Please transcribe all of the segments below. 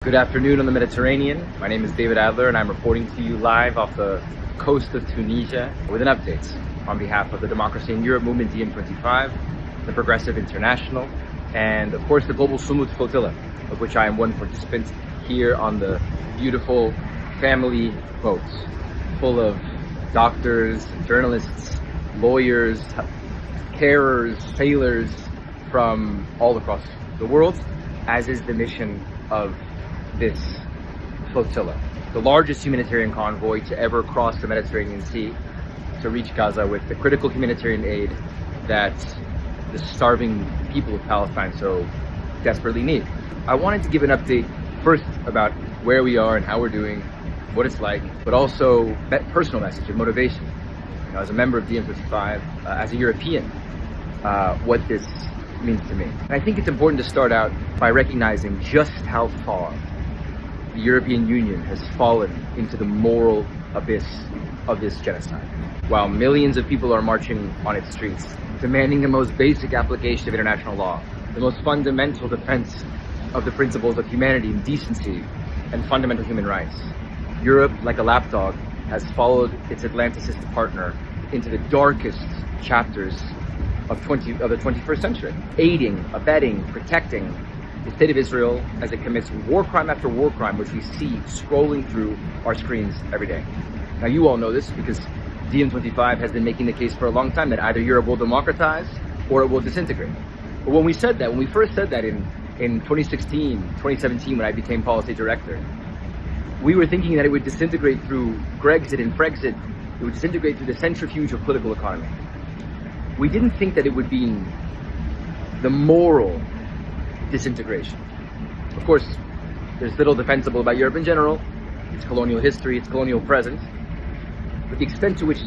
Good afternoon on the Mediterranean. My name is David Adler and I'm reporting to you live off the coast of Tunisia with an update on behalf of the Democracy in Europe Movement DiEM25, the Progressive International, and of course the global Sumud Flotilla, of which I am one participant here on the beautiful family boats full of doctors, journalists, lawyers, carers, sailors from all across the world, as is the mission of this flotilla, the largest humanitarian convoy to ever cross the Mediterranean Sea to reach Gaza with the critical humanitarian aid that the starving people of Palestine so desperately need. I wanted to give an update first about where we are and how we're doing, what it's like, but also that personal message of motivation. You know, as a member of DiEM25, as a European, what this means to me. And I think it's important to start out by recognizing just how far the European Union has fallen into the moral abyss of this genocide. While millions of people are marching on its streets, demanding the most basic application of international law, the most fundamental defense of the principles of humanity and decency and fundamental human rights, Europe, like a lapdog, has followed its Atlanticist partner into the darkest chapters of the 21st century, aiding, abetting, protecting the state of Israel as it commits war crime after war crime, which we see scrolling through our screens every day. Now, you all know this because DiEM25 has been making the case for a long time that either Europe will democratize or it will disintegrate. But when we first said that in 2016, 2017, when I became policy director, we were thinking that it would disintegrate through Grexit and Frexit. It would disintegrate through the centrifuge of political economy. We didn't think that it would be the moral disintegration. Of course, there's little defensible about Europe in general, its colonial history, its colonial present, but the extent to which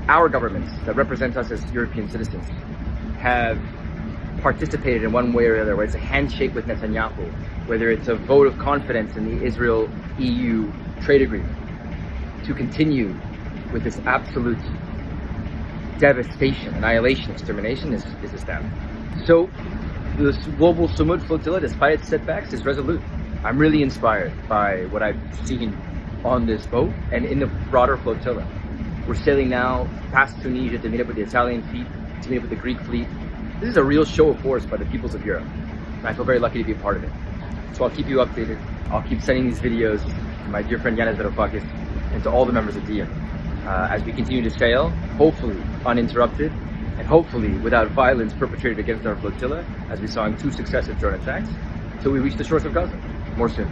our governments that represent us as European citizens have participated in one way or the other, whether it's a handshake with Netanyahu, whether it's a vote of confidence in the Israel-EU trade agreement, to continue with this absolute devastation, annihilation, extermination is astounding. So the global Sumud Flotilla, despite its setbacks, is resolute. I'm really inspired by what I've seen on this boat and in the broader flotilla. We're sailing now past Tunisia to meet up with the Italian fleet, to meet up with the Greek fleet. This is a real show of force by the peoples of Europe, and I feel very lucky to be a part of it. So I'll keep you updated. I'll keep sending these videos to my dear friend Yanis Varoufakis and to all the members of DiEM as we continue to sail, hopefully uninterrupted, and hopefully without violence perpetrated against our flotilla, as we saw in 2 successive drone attacks, until we reach the shores of Gaza. More soon.